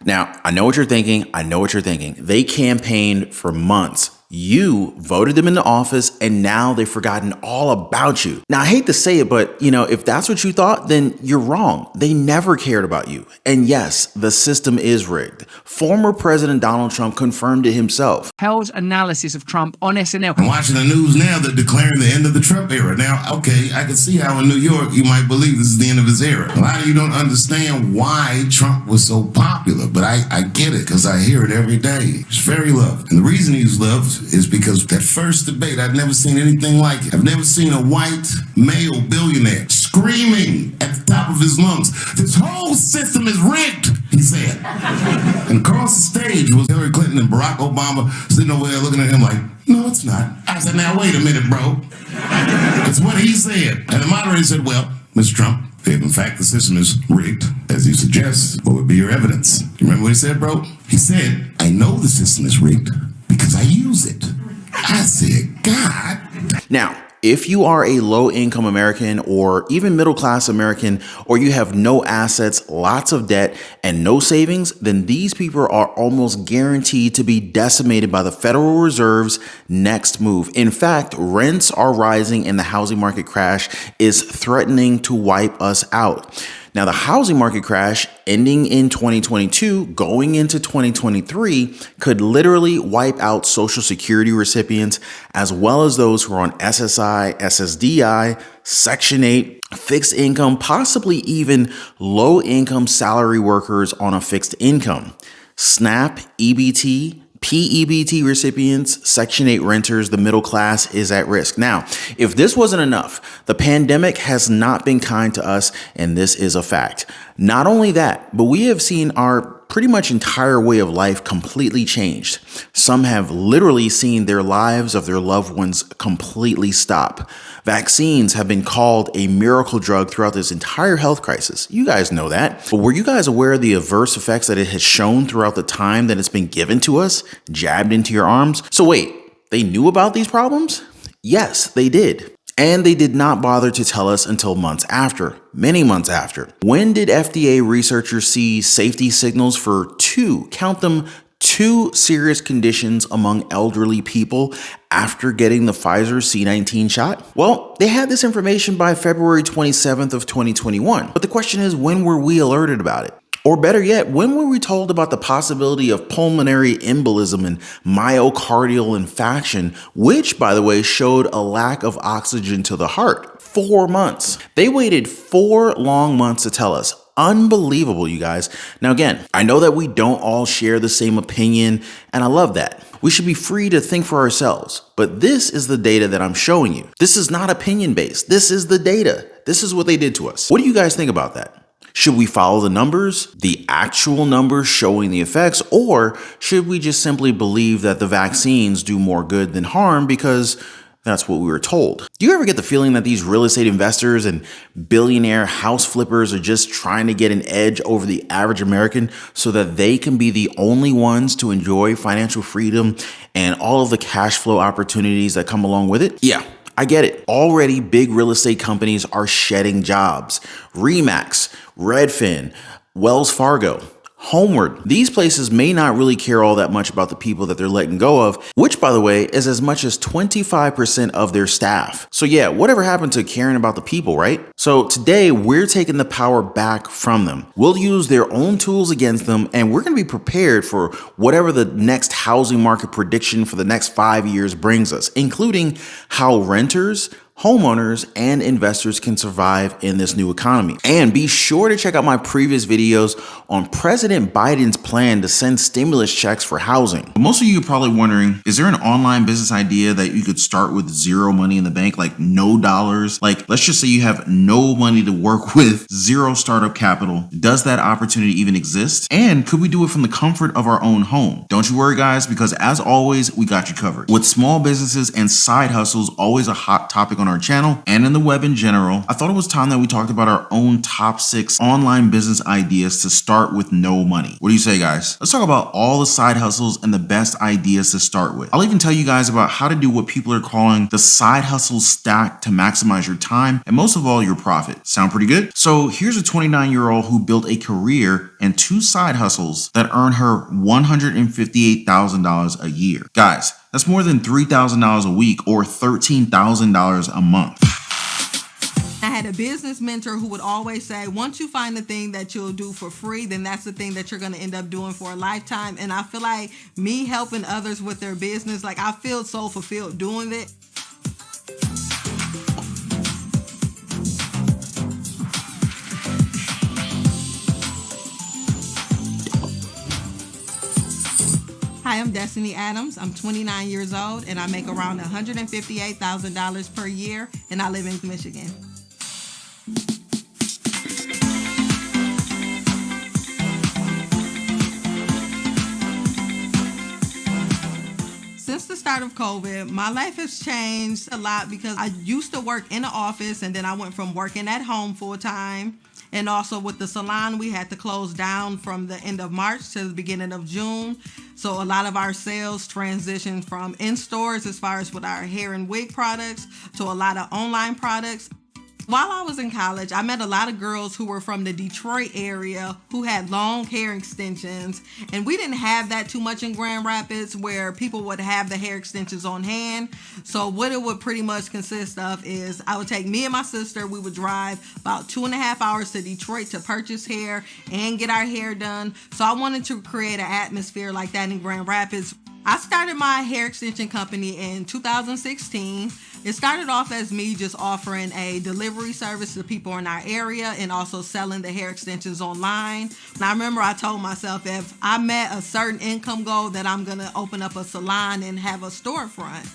Now, I know what you're thinking. They campaigned for months. You voted them into office and now they've forgotten all about you. Now, I hate to say it, but if that's what you thought, then you're wrong. They never cared about you. And yes, the system is rigged. Former President Donald Trump confirmed it himself. Hell's analysis of Trump on SNL. I'm watching the news now that declaring the end of the Trump era. Now, okay, I can see how in New York you might believe this is the end of his era. A lot of you don't understand why Trump was so popular, but I get it because I hear it every day. He's very loved. And the reason he's loved is because that first debate, I've never seen anything like it. I've never seen a white male billionaire screaming at the top of his lungs, "This whole system is rigged," he said. And across the stage was Hillary Clinton and Barack Obama sitting over there looking at him like, "No, it's not." I said, "Now, wait a minute, bro. It's what he said." And the moderator said, "Well, Mr. Trump, if in fact the system is rigged, as you suggest, what would be your evidence?" You remember what he said, bro? He said, "I know the system is rigged because I use it." I said, God. Now, if you are a low-income American or even middle-class American, or you have no assets, lots of debt, and no savings, then these people are almost guaranteed to be decimated by the Federal Reserve's next move. In fact, rents are rising and the housing market crash is threatening to wipe us out. Now, the housing market crash ending in 2022, going into 2023, could literally wipe out Social Security recipients, as well as those who are on SSI, SSDI, Section 8, fixed income, possibly even low-income salary workers on a fixed income. SNAP, EBT, PEBT recipients, Section 8 renters, the middle class is at risk. Now, if this wasn't enough, the pandemic has not been kind to us, and this is a fact. Not only that, but we have seen our pretty much entire way of life completely changed. Some have literally seen their lives of their loved ones completely stop. Vaccines have been called a miracle drug throughout this entire health crisis. You guys know that. But were you guys aware of the adverse effects that it has shown throughout the time that it's been given to us, jabbed into your arms? So wait, they knew about these problems? Yes, they did. And they did not bother to tell us until months after, many months after. When did FDA researchers see safety signals for count them, two serious conditions among elderly people after getting the Pfizer C-19 shot? Well, they had this information by February 27th of 2021. But the question is, when were we alerted about it? Or better yet, when were we told about the possibility of pulmonary embolism and myocardial infarction, which, by the way, showed a lack of oxygen to the heart? 4 months. They waited 4 long months to tell us. Unbelievable, you guys. Now, again, I know that we don't all share the same opinion, and I love that. We should be free to think for ourselves. But this is the data that I'm showing you. This is not opinion-based. This is the data. This is what they did to us. What do you guys think about that? Should we follow the numbers, the actual numbers showing the effects, or should we just simply believe that the vaccines do more good than harm because that's what we were told? Do you ever get the feeling that these real estate investors and billionaire house flippers are just trying to get an edge over the average American so that they can be the only ones to enjoy financial freedom and all of the cash flow opportunities that come along with it? Yeah. I get it. Already, big real estate companies are shedding jobs. Remax, Redfin, Wells Fargo, Homeward. These places may not really care all that much about the people that they're letting go of, which, by the way, is as much as 25% of their staff. So yeah, whatever happened to caring about the people, right? So today, we're taking the power back from them. We'll use their own tools against them, and we're going to be prepared for whatever the next housing market prediction for the next 5 years brings us, including how renters, homeowners, and investors can survive in this new economy. And be sure to check out my previous videos on President Biden's plan to send stimulus checks for housing. Most of you are probably wondering, is there an online business idea that you could start with zero money in the bank, like no dollars? Like, let's just say you have no money to work with, zero startup capital. Does that opportunity even exist? And could we do it from the comfort of our own home? Don't you worry, guys, because as always, we got you covered. With small businesses and side hustles always a hot topic on our channel and in the web in general, I thought it was time that we talked about our own top 6 online business ideas to start with no money. What do you say, guys? Let's talk about all the side hustles and the best ideas to start with. I'll even tell you guys about how to do what people are calling the side hustle stack to maximize your time and most of all your profit. Sound pretty good? So here's a 29-year-old who built a career and 2 side hustles that earn her $158,000 a year. Guys, that's more than $3,000 a week or $13,000 a month. I had a business mentor who would always say, once you find the thing that you'll do for free, then that's the thing that you're going to end up doing for a lifetime. And I feel like me helping others with their business, like I feel so fulfilled doing it. Hi, I'm Destiny Adams. I'm 29 years old and I make around $158,000 per year and I live in Michigan. Since the start of COVID, my life has changed a lot because I used to work in the office and then I went from working at home full time. And also with the salon, we had to close down from the end of March to the beginning of June. So a lot of our sales transitioned from in stores as far as with our hair and wig products to a lot of online products. While I was in college, I met a lot of girls who were from the Detroit area who had long hair extensions. And we didn't have that too much in Grand Rapids where people would have the hair extensions on hand. So what it would pretty much consist of is I would take me and my sister, we would drive about 2.5 hours to Detroit to purchase hair and get our hair done. So I wanted to create an atmosphere like that in Grand Rapids. I started my hair extension company in 2016. It started off as me just offering a delivery service to people in our area and also selling the hair extensions online. And I remember I told myself if I met a certain income goal that I'm going to open up a salon and have a storefront.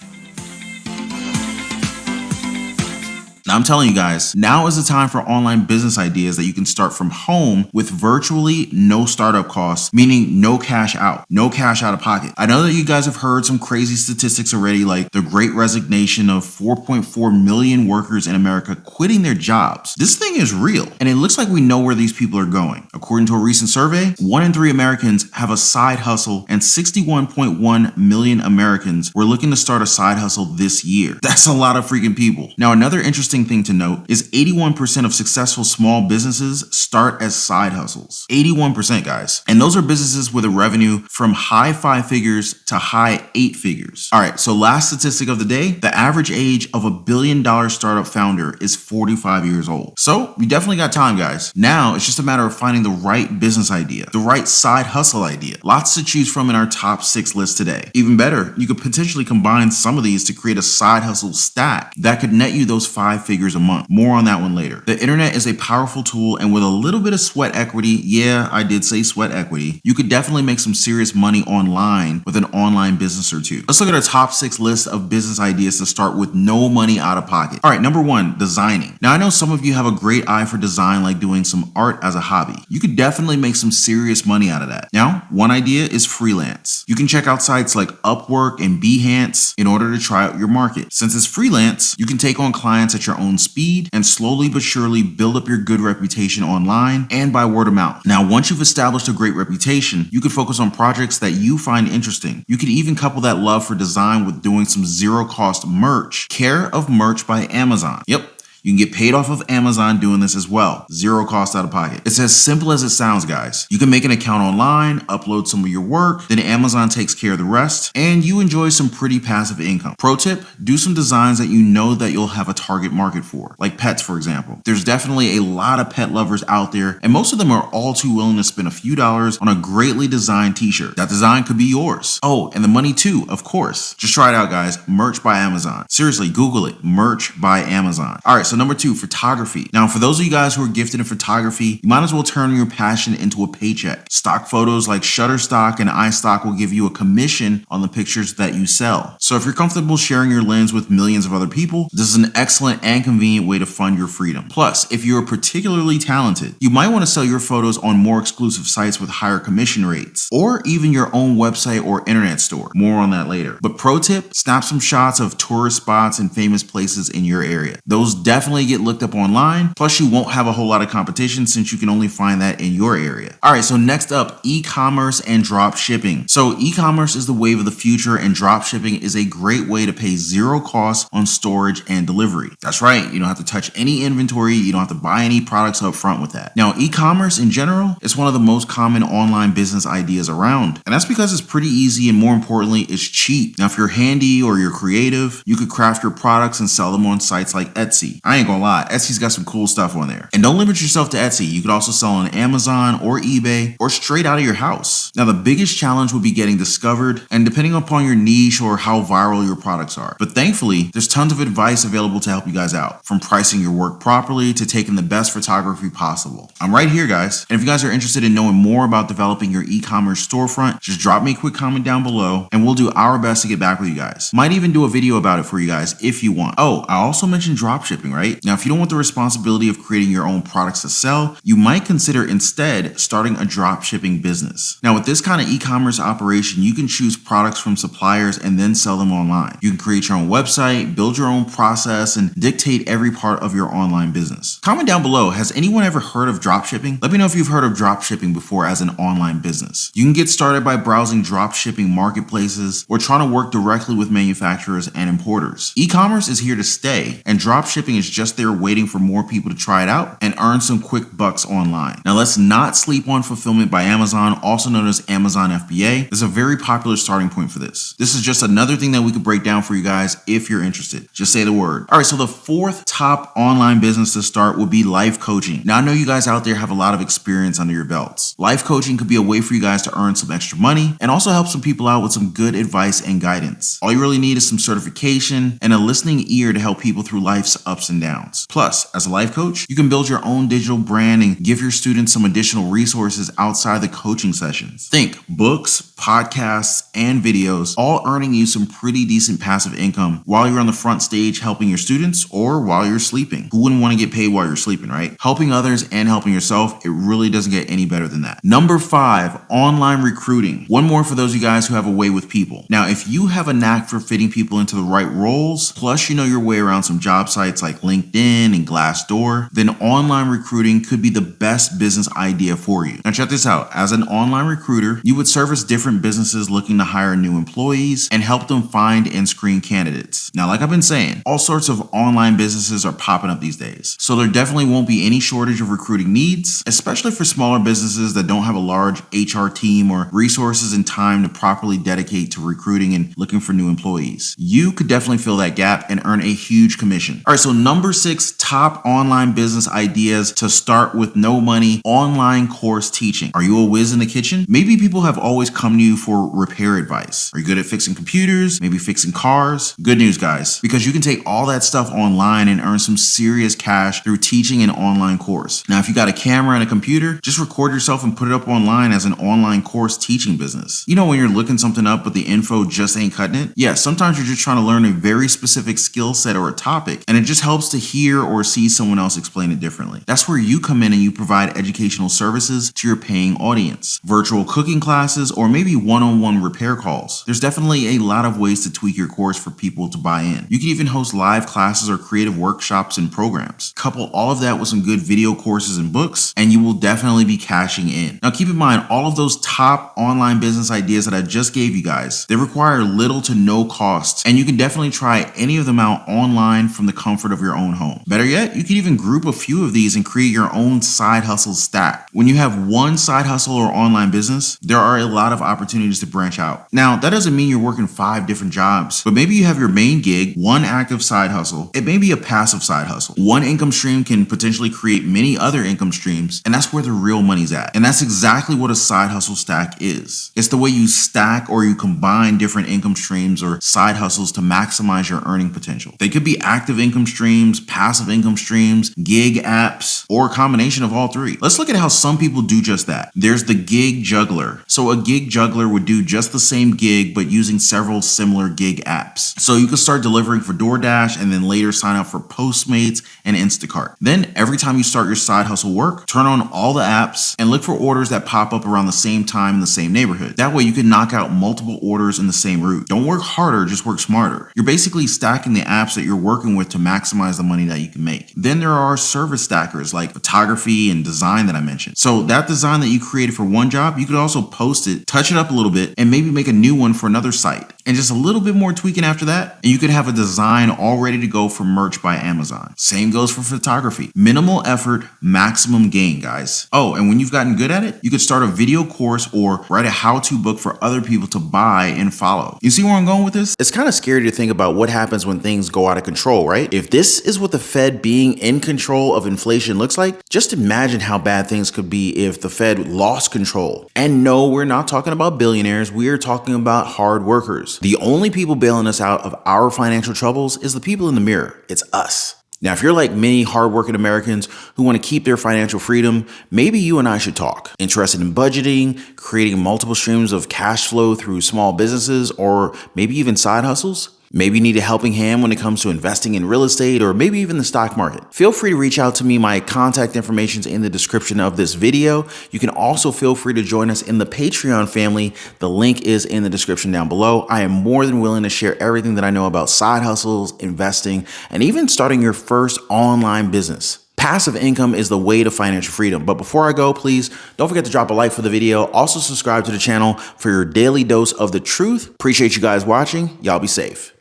Now I'm telling you guys, now is the time for online business ideas that you can start from home with virtually no startup costs, meaning no cash out of pocket. I know that you guys have heard some crazy statistics already, like the great resignation of 4.4 million workers in America quitting their jobs. This thing is real, and it looks like we know where these people are going. According to a recent survey, 1 in 3 Americans have a side hustle, and 61.1 million Americans were looking to start a side hustle this year. That's a lot of freaking people. Now, another interesting thing to note is 81% of successful small businesses start as side hustles. 81%, guys. And those are businesses with a revenue from high 5 figures to high 8 figures. All right, so last statistic of the day, the average age of a $1 billion startup founder is 45 years old. So we definitely got time, guys. Now it's just a matter of finding the right business idea, the right side hustle idea. Lots to choose from in our top 6 list today. Even better, you could potentially combine some of these to create a side hustle stack that could net you those 5 figures a month. More on that one later. The internet is a powerful tool, and with a little bit of sweat equity, yeah, I did say sweat equity, you could definitely make some serious money online with an online business or two. Let's look at our top 6 list of business ideas to start with no money out of pocket. All right, number 1, designing. Now I know some of you have a great eye for design, like doing some art as a hobby. You could definitely make some serious money out of that. Now, one idea is freelance. You can check out sites like Upwork and Behance in order to try out your market. Since it's freelance, you can take on clients at your own speed and slowly but surely build up your good reputation online and by word of mouth. Now, once you've established a great reputation, you could focus on projects that you find interesting. You could even couple that love for design with doing some zero-cost merch. Care of Merch by Amazon. Yep. You can get paid off of Amazon doing this as well. Zero cost out of pocket. It's as simple as it sounds, guys. You can make an account online, upload some of your work, then Amazon takes care of the rest, and you enjoy some pretty passive income. Pro tip, do some designs that you know that you'll have a target market for, like pets, for example. There's definitely a lot of pet lovers out there, and most of them are all too willing to spend a few dollars on a greatly designed t-shirt. That design could be yours. Oh, and the money too, of course. Just try it out, guys. Merch by Amazon. Seriously, Google it. Merch by Amazon. All right, so so number 2, photography. Now, for those of you guys who are gifted in photography, you might as well turn your passion into a paycheck. Stock photos like Shutterstock and iStock will give you a commission on the pictures that you sell. So if you're comfortable sharing your lens with millions of other people, this is an excellent and convenient way to fund your freedom. Plus, if you're particularly talented, you might want to sell your photos on more exclusive sites with higher commission rates, or even your own website or internet store. More on that later. But pro tip, snap some shots of tourist spots and famous places in your area. Those definitely get looked up online, plus you won't have a whole lot of competition since you can only find that in your area. Alright, so next up, e-commerce and drop shipping. So e-commerce is the wave of the future, and drop shipping is a great way to pay zero cost on storage and delivery. That's right, you don't have to touch any inventory, you don't have to buy any products up front with that. Now, e-commerce in general is one of the most common online business ideas around, and that's because it's pretty easy and, more importantly, it's cheap. Now, if you're handy or you're creative, you could craft your products and sell them on sites like Etsy. I ain't gonna lie, Etsy's got some cool stuff on there. And don't limit yourself to Etsy. You could also sell on Amazon or eBay or straight out of your house. Now, the biggest challenge would be getting discovered and depending upon your niche or how viral your products are. But thankfully, there's tons of advice available to help you guys out, from pricing your work properly to taking the best photography possible. I'm right here, guys. And if you guys are interested in knowing more about developing your e-commerce storefront, just drop me a quick comment down below and we'll do our best to get back with you guys. Might even do a video about it for you guys if you want. Oh, I also mentioned drop shipping, right? Now, if you don't want the responsibility of creating your own products to sell, you might consider instead starting a drop shipping business. Now, with this kind of e-commerce operation, you can choose products from suppliers and then sell them online. You can create your own website, build your own process, and dictate every part of your online business. Comment down below, has anyone ever heard of drop shipping? Let me know if you've heard of drop shipping before as an online business. You can get started by browsing drop shipping marketplaces or trying to work directly with manufacturers and importers. E-commerce is here to stay, and drop shipping is just there waiting for more people to try it out and earn some quick bucks online. Now, let's not sleep on fulfillment by Amazon, also known as Amazon FBA. There's a very popular starting point for this. This is just another thing that we could break down for you guys if you're interested. Just say the word. All right, so the 4th top online business to start would be life coaching. Now, I know you guys out there have a lot of experience under your belts. Life coaching could be a way for you guys to earn some extra money and also help some people out with some good advice and guidance. All you really need is some certification and a listening ear to help people through life's ups and downs. Plus, as a life coach, you can build your own digital brand and give your students some additional resources outside the coaching sessions. Think books, podcasts, and videos, all earning you some pretty decent passive income while you're on the front stage helping your students or while you're sleeping. Who wouldn't want to get paid while you're sleeping, right? Helping others and helping yourself, it really doesn't get any better than that. Number 5, online recruiting. One more for those of you guys who have a way with people. Now, if you have a knack for fitting people into the right roles, plus you know your way around some job sites like LinkedIn and Glassdoor, then online recruiting could be the best business idea for you. Now, check this out. As an online recruiter, you would service different businesses looking to hire new employees and help them find and screen candidates. Now, like I've been saying, all sorts of online businesses are popping up these days. So there definitely won't be any shortage of recruiting needs, especially for smaller businesses that don't have a large HR team or resources and time to properly dedicate to recruiting and looking for new employees. You could definitely fill that gap and earn a huge commission. All right, so number 6, top online business ideas to start with no money, online course teaching. Are you a whiz in the kitchen? Maybe people have always come to you for repair advice. Are you good at fixing computers? Maybe fixing cars? Good news, guys, because you can take all that stuff online and earn some serious cash through teaching an online course. Now, if you got a camera and a computer, just record yourself and put it up online as an online course teaching business. You know, when you're looking something up but the info just ain't cutting it? Yeah, sometimes you're just trying to learn a very specific skill set or a topic, and it just helps to hear or see someone else explain it differently. That's where you come in and you provide educational services to your paying audience. Virtual cooking classes or maybe one-on-one repair calls. There's definitely a lot of ways to tweak your course for people to buy in. You can even host live classes or creative workshops and programs. Couple all of that with some good video courses and books, and you will definitely be cashing in. Now, keep in mind, all of those top online business ideas that I just gave you guys, they require little to no cost, and you can definitely try any of them out online from the comfort of your own home. Better yet, you can even group a few of these and create your own side hustle stack. When you have one side hustle or online business, there are a lot of opportunities to branch out. Now, that doesn't mean you're working 5 different jobs, but maybe you have your main gig, one active side hustle. It may be a passive side hustle. One income stream can potentially create many other income streams, and that's where the real money's at. And that's exactly what a side hustle stack is. It's the way you stack or you combine different income streams or side hustles to maximize your earning potential. They could be active income streams streams, passive income streams, gig apps, or a combination of all three. Let's look at how some people do just that. There's the gig juggler. So a gig juggler would do just the same gig, but using several similar gig apps. So you could start delivering for DoorDash and then later sign up for Postmates and Instacart. Then every time you start your side hustle work, turn on all the apps and look for orders that pop up around the same time in the same neighborhood. That way you can knock out multiple orders in the same route. Don't work harder, just work smarter. You're basically stacking the apps that you're working with to maximize the money that you can make. Then there are service stackers like photography and design that I mentioned. So that design that you created for one job, you could also post it, touch it up a little bit, and maybe make a new one for another site. And just a little bit more tweaking after that, and you could have a design all ready to go for merch by Amazon. Same goes for photography. Minimal effort, maximum gain, guys. Oh, and when you've gotten good at it, you could start a video course or write a how-to book for other people to buy and follow. You see where I'm going with this? It's kind of scary to think about what happens when things go out of control, right? If this is what the Fed being in control of inflation looks like, just imagine how bad things could be if the Fed lost control. And no, we're not talking about billionaires. We're talking about hard workers. The only people bailing us out of our financial troubles is the people in the mirror. It's us. Now, if you're like many hardworking Americans who want to keep their financial freedom, maybe you and I should talk. Interested in budgeting, creating multiple streams of cash flow through small businesses, or maybe even side hustles? Maybe you need a helping hand when it comes to investing in real estate or maybe even the stock market. Feel free to reach out to me. My contact information is in the description of this video. You can also feel free to join us in the Patreon family. The link is in the description down below. I am more than willing to share everything that I know about side hustles, investing, and even starting your first online business. Passive income is the way to financial freedom. But before I go, please don't forget to drop a like for the video. Also subscribe to the channel for your daily dose of the truth. Appreciate you guys watching. Y'all be safe.